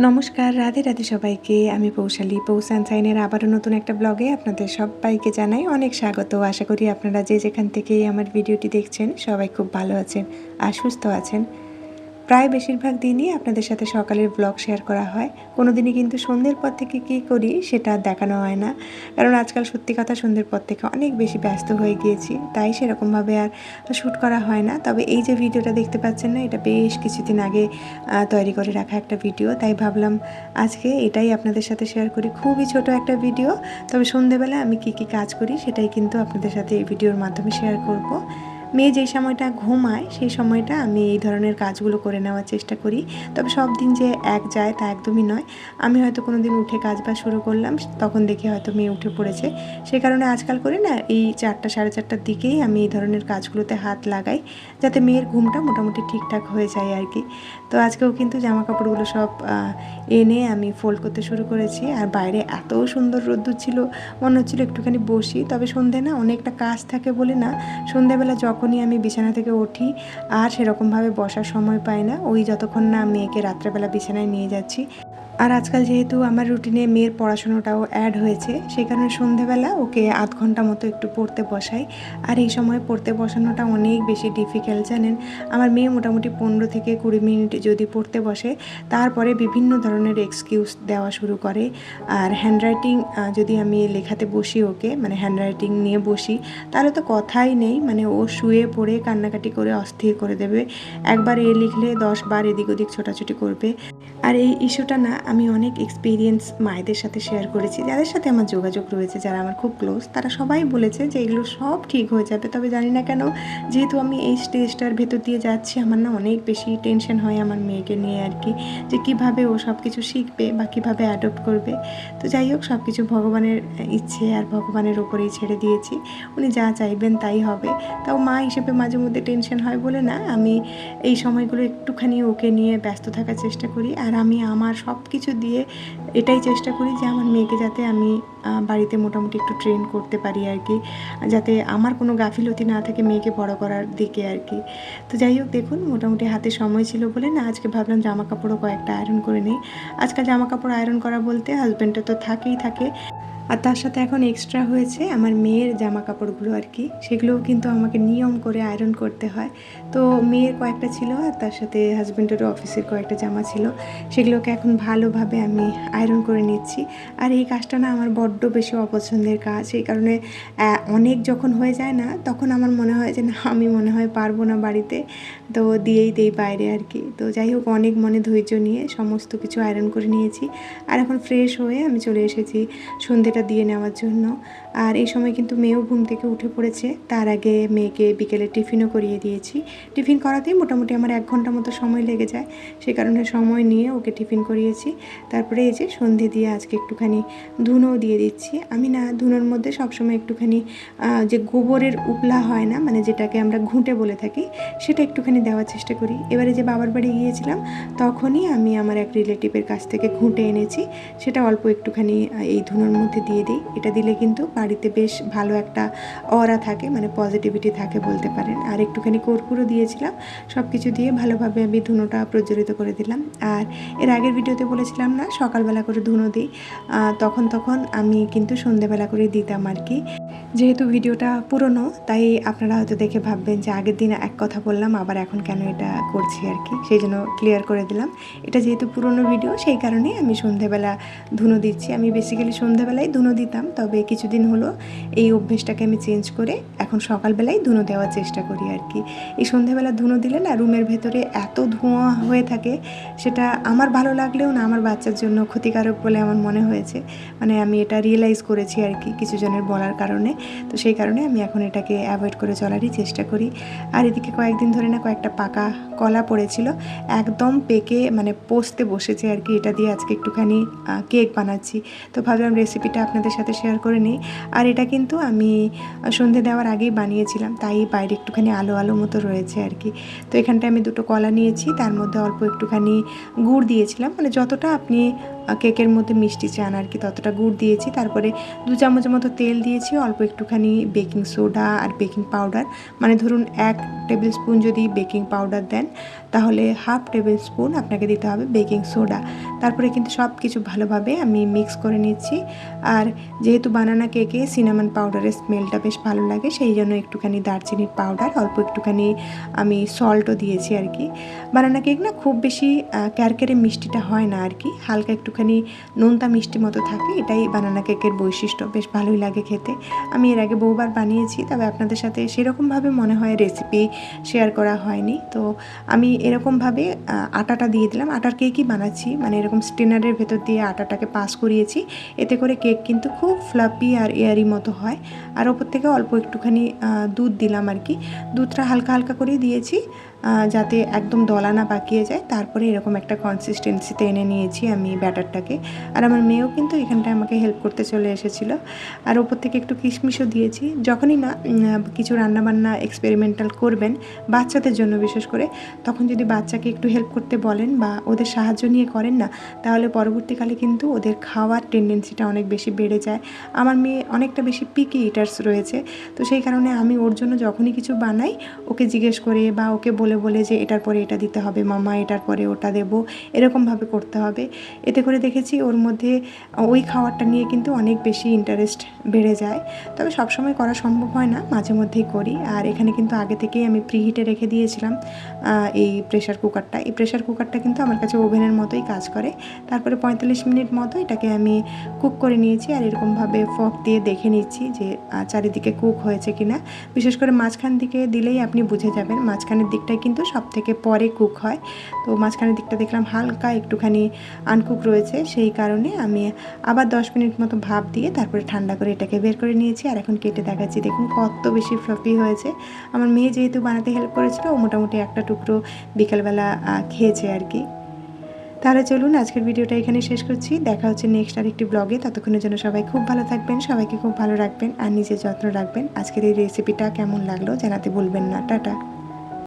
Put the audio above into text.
নমস্কার, রাধে রাধে সবাইকে। আমি পৌশালী, সানশাইনের আবারও নতুন একটা ব্লগে আপনাদের সবাইকে জানাই অনেক স্বাগত। আশা করি আপনারা যে যেখান থেকেই আমার ভিডিওটি দেখছেন সবাই খুব ভালো আছেন আর সুস্থ আছেন। প্রায় বেশিরভাগ দিনই আপনাদের সাথে সকালের ব্লগ শেয়ার করা হয়। কোনো দিনই কিন্তু সন্ধ্যের পর থেকে কী করি সেটা দেখানো হয় না, কারণ আজকাল সত্যি কথা সন্ধ্যের পর থেকে অনেক বেশি ব্যস্ত হয়ে গিয়েছি, তাই সেরকমভাবে আর শ্যুট করা হয় না। তবে এই যে ভিডিওটা দেখতে পাচ্ছেন না, এটা বেশ কিছুদিন আগে তৈরি করে রাখা একটা ভিডিও, তাই ভাবলাম আজকে এটাই আপনাদের সাথে শেয়ার করি। খুবই ছোট একটা ভিডিও, তবে সন্ধ্যেবেলা আমি কী কাজ করি সেটাই কিন্তু আপনাদের সাথে এই ভিডিওর মাধ্যমে শেয়ার করব। মেয়ে যেই সময়টা ঘুমায় সেই সময়টা আমি এই ধরনের কাজগুলো করে নেওয়ার চেষ্টা করি। তবে সব দিন যে এক যায় তা একদমই নয়। আমি হয়তো কোনো দিন উঠে কাজ বাজ শুরু করলাম, তখন দেখি হয়তো মেয়ে উঠে পড়েছে। সে কারণে আজকাল করে না এই 4টা সাড়ে 4টার দিকেই আমি এই ধরনের কাজগুলোতে হাত লাগাই, যাতে মেয়ের ঘুমটা মোটামুটি ঠিকঠাক হয়ে যায় আর কি। তো আজকেও কিন্তু জামা কাপড়গুলো সব এনে আমি ফোল্ড করতে শুরু করেছি। আর বাইরে এত সুন্দর রোদ্দুর ছিল, মনে হচ্ছিলো একটুখানি বসি। তবে সন্ধে না অনেকটা কাজ থাকে বলে না, সন্ধেবেলা যখনই আমি বিছানা থেকে উঠি আর সেরকমভাবে বসার সময় পাই না, ওই যতক্ষণ না মেয়েকে রাত্রেবেলা বিছানায় নিয়ে যাচ্ছি। আর আজকাল যেহেতু আমার রুটিনে মেয়ের পড়াশোনাটাও অ্যাড হয়েছে, সেই কারণে সন্ধেবেলা ওকে আধ ঘন্টা মতো একটু পড়তে বসাই। আর এই সময় পড়তে বসানোটা অনেক বেশি ডিফিকাল্ট জানেন। আমার মেয়ে মোটামুটি 15 থেকে 20 মিনিট যদি পড়তে বসে, তারপরে বিভিন্ন ধরনের এক্সকিউজ দেওয়া শুরু করে। আর হ্যান্ডরাইটিং যদি আমি লেখাতে বসি ওকে, মানে হ্যান্ডরাইটিং নিয়ে বসি, তাহলে তো কথাই নেই, মানে ও শুয়ে পড়ে কান্নাকাটি করে অস্থির করে দেবে। একবার এ লিখলে 10 বার এদিক ওদিক ছোটাছুটি করবে। আর এই ইস্যুটা না আমি অনেক এক্সপিরিয়েন্স মায়েদের সাথে শেয়ার করেছি, যাদের সাথে আমার যোগাযোগ রয়েছে, যারা আমার খুব ক্লোজ, তারা সবাই বলেছে যে এগুলো সব ঠিক হয়ে যাবে। তবে জানি না কেন, যেহেতু আমি এই স্টেজটার ভেতর দিয়ে যাচ্ছি, আমার না অনেক বেশি টেনশন হয় আমার মেয়েকে নিয়ে আর কি, যে কীভাবে ও সব কিছু শিখবে বা কীভাবে অ্যাডপ্ট করবে। তো যাই হোক, সব কিছু ভগবানের ইচ্ছে আর ভগবানের ওপরেই ছেড়ে দিয়েছি, উনি যা চাইবেন তাই হবে। তাও মা হিসেবে মাঝে মধ্যে টেনশন হয় বলে না, আমি এই সময়গুলো একটুখানি ওকে নিয়ে ব্যস্ত থাকার চেষ্টা করি। আর আমি আমার সব কিছু দিয়ে এটাই চেষ্টা করি যে আমার মেয়েকে যাতে আমি বাড়িতে মোটামুটি একটু ট্রেন করতে পারি আর কি, যাতে আমার কোনো গাফিলতি না থাকে মেয়েকে বড় করার দিকে আর কি। তো যাই হোক, দেখুন মোটামুটি হাতে সময় ছিল বলে না আজকে ভাবলাম জামা কাপড়ও কয়েকটা আয়রন করে নিই। আজকাল জামা কাপড় আয়রন করা বলতে হাজব্যান্ডের তো থাকেই থাকে, আর তার সাথে এখন এক্সট্রা হয়েছে আমার মেয়ের জামা কাপড়গুলো আর কি, সেগুলোও কিন্তু আমাকে নিয়ম করে আয়রন করতে হয়। তো মেয়ের কয়েকটা ছিল আর তার সাথে হাজব্যান্ডেরও অফিসের কয়েকটা জামা ছিল, সেগুলোকে এখন ভালোভাবে আমি আয়রন করে নিচ্ছি। আর এই কাজটা না আমার বড্ড বেশি অপছন্দের কাজ, সেই কারণে অনেক যখন হয়ে যায় না, তখন আমার মনে হয় যে না, আমি মনে হয় পারবো না বাড়িতে, তো দিয়েই দেই বাইরে আর কি। তো যাই হোক, অনেক মনে ধৈর্য নিয়ে সমস্ত কিছু আয়রন করে নিয়েছি। আর এখন ফ্রেশ হয়ে আমি চলে এসেছি সন্ধেটা দিয়ে নেওয়ার জন্য। আর এই সময় কিন্তু মেয়েও ঘুম থেকে উঠে পড়েছে। তার আগে মেয়েকে বিকেলে টিফিনও করিয়ে দিয়েছি। টিফিন করাতেই মোটামুটি আমার 1 ঘন্টা মতো সময় লেগে যায়, সে কারণে সময় নিয়ে ওকে টিফিন করিয়েছি। তারপরে এই যে সন্ধে দিয়ে আজকে একটুখানি ধুনোও দিয়ে দিচ্ছি। আমি না ধুনোর মধ্যে সবসময় একটুখানি যে গোবরের উপলা হয় না, মানে যেটাকে আমরা ঘুঁটে বলে থাকি, সেটা একটুখানি দেওয়ার চেষ্টা করি। এবারে যে বাবার বাড়ি গিয়েছিলাম, তখনই আমি আমার এক রিলেটিভের কাছ থেকে ঘুঁটে এনেছি, সেটা অল্প একটুখানি এই ধুনোর মধ্যে দিয়ে দিই। এটা দিলে কিন্তু বাড়িতে বেশ ভালো একটা অরা থাকে, মানে পজিটিভিটি থাকে বলতে পারেন। আর একটুখানি কর্পূরও দিয়েছিলাম। সব কিছু দিয়ে ভালোভাবে আমি ধুনোটা প্রজ্বলিত করে দিলাম। আর এর আগের ভিডিওতে বলেছিলাম না সকালবেলা করে ধুনো দিই, তখন আমি কিন্তু সন্ধেবেলা করে দিতাম আর কি। যেহেতু ভিডিওটা পুরনো, তাই আপনারা হয়তো দেখে ভাববেন যে আগের দিন এক কথা বললাম, আবার এখন কেন এটা করছি আর কি, সেই জন্য ক্লিয়ার করে দিলাম। এটা যেহেতু পুরনো ভিডিও, সেই কারণেই আমি সন্ধেবেলা ধুনো দিচ্ছি। আমি বেসিক্যালি সন্ধেবেলায় ধুনো দিতাম, তবে কিছুদিন হলো এই অভ্যেসটাকে আমি চেঞ্জ করে এখন সকালবেলায় ধুনো দেওয়ার চেষ্টা করি আর কি। এই সন্ধেবেলা ধুনো দিলে না রুমের ভেতরে এত ধোঁয়া হয়ে থাকে, সেটা আমার ভালো লাগলেও না আমার বাচ্চার জন্য ক্ষতিকারক বলে আমার মনে হয়েছে। মানে আমি এটা রিয়েলাইজ করেছি আর কি কিছু জনের বলার কারণে। তো সেই কারণে আমি এখন এটাকে অ্যাভয়েড করে চলারই চেষ্টা করি। আর এদিকে কয়েকদিন ধরে না কয়েকটা পাকা কলা পড়েছিল, একদম পেকে মানে পচতে বসেছে আর কি। এটা দিয়ে আজকে একটুখানি কেক বানাচ্ছি, তো ভাবলাম রেসিপিটা আপনাদের সাথে শেয়ার করে নিই। আর এটা কিন্তু আমি সন্ধে দেওয়ার আগেই বানিয়েছিলাম, তাই বাইরে একটুখানি আলো আলো মতো রয়েছে আর কি। তো এখানটায় আমি 2টো কলা নিয়েছি, তার মধ্যে অল্প একটুখানি গুড় দিয়েছিলাম, মানে যতটা আপনি কেকের মধ্যে মিষ্টি চান আর কি ততটা গুড় দিয়েছি। তারপরে 2 চামচের মতো তেল দিয়েছি, অল্প একটুখানি বেকিং সোডা আর বেকিং পাউডার, মানে ধরুন 1 টেবিল স্পুন যদি বেকিং পাউডার দেন, তাহলে হাফ টেবিল স্পুন আপনাকে দিতে হবে বেকিং সোডা। তারপরে কিন্তু সব কিছু ভালোভাবে আমি মিক্স করে নিচ্ছি। আর যেহেতু বানানা কেকে সিনামন পাউডারের স্মেলটা বেশ ভালো লাগে, সেই জন্য একটুখানি দারচিনির পাউডার, অল্প একটুখানি আমি সল্টও দিয়েছি আর কি। বানানা কেক না খুব বেশি ক্যারকেরে মিষ্টিটা হয় না আর কি, হালকা একটুখানি নোনতা মিষ্টি মতো থাকে, এটাই বানানা কেকের বৈশিষ্ট্য, বেশ ভালোই লাগে খেতে। আমি এর আগে বহুবার বানিয়েছি, তবে আপনাদের সাথে সেরকমভাবে মনে হয় রেসিপি শেয়ার করা হয়নি। তো আমি এরকমভাবে আটাটা দিয়ে দিলাম, আটার কেকই বানাচ্ছি, মানে এরকম স্টেনারের ভেতর দিয়ে আটাটাকে পাস করিয়েছি, এতে করে কেক কিন্তু খুব ফ্লাপি আর এয়ারি মতো হয়। আর ওপর থেকে অল্প একটুখানি দুধ দিলাম আর কি, দুধটা হালকা হালকা করেই দিয়েছি যাতে একদম দলা না পাকিয়ে যায়। তারপরে এরকম একটা কনসিস্টেন্সিতে এনে নিয়েছি আমি ব্যাটারটাকে। আর আমার মেয়েও কিন্তু এখানটায় আমাকে হেল্প করতে চলে এসেছিল। আর ওপর থেকে একটু কিশমিশও দিয়েছি। যখনই না কিছু রান্নাবান্না এক্সপেরিমেন্টাল করবেন বাচ্চাদের জন্য বিশেষ করে, তখন যদি বাচ্চাকে একটু হেল্প করতে বলেন বা ওদের সাহায্য নিয়ে করেন না, তাহলে পরবর্তীকালে কিন্তু ওদের খাওয়ার টেন্ডেন্সিটা অনেক বেশি বেড়ে যায়। আমার মেয়ে অনেকটা বেশি পিকি ইটার্স রয়েছে, তো সেই কারণে আমি ওর জন্য যখনই কিছু বানাই ওকে জিজ্ঞেস করে বা ওকে বলে বলে যে এটার পরে এটা দিতে হবে মামা, এটার পরে ওটা দেবো, এরকমভাবে করতে হবে। এতে করে দেখেছি ওর মধ্যে ওই খাওয়ারটা নিয়ে কিন্তু অনেক বেশি ইন্টারেস্ট বেড়ে যায়। তবে সবসময় করা সম্ভব হয় না, মাঝে মধ্যেই করি। আর এখানে কিন্তু আগে থেকেই আমি প্রিহিটে রেখে দিয়েছিলাম এই প্রেশার কুকারটা। এই প্রেশার কুকারটা কিন্তু আমার কাছে ওভেনের মতোই কাজ করে। তারপরে 45 মিনিট মতো এটাকে আমি কুক করে নিয়েছি। আর এরকমভাবে ফর্ক দিয়ে দেখে নিচ্ছি যে চারিদিকে কুক হয়েছে কিনা। বিশেষ করে মাঝখান দিকে দিলেই আপনি বুঝে যাবেন, মাঝখানের দিকটাই কিন্তু সব থেকে পরে কুক হয়। তো মাঝখানের দিকটা দেখলাম হালকা একটুখানি আনকুক রয়েছে, সেই কারণে আমি আবার 10 মিনিট মতো ভাপ দিয়ে তারপরে ঠান্ডা করে এটাকে বের করে নিয়েছি। আর এখন কেটে দেখাচ্ছি, দেখুন কত বেশি ফ্লাফি হয়েছে। আমার মেয়ে যেহেতু বানাতে হেল্প করেছিল, ও মোটামুটি একটা টুকরো বিকেলবেলা খেয়েছে আর কি। তাহলে চলুন আজকের ভিডিওটা এখানে শেষ করছি। দেখা হচ্ছে নেক্সট আরেকটি ব্লগে। ততক্ষণের জন্য সবাই খুব ভালো থাকবেন, সবাইকে খুব ভালো রাখবেন আর নিজের যত্ন রাখবেন। আজকের এই রেসিপিটা কেমন লাগলো জানাতে ভুলবেন না। টাটা।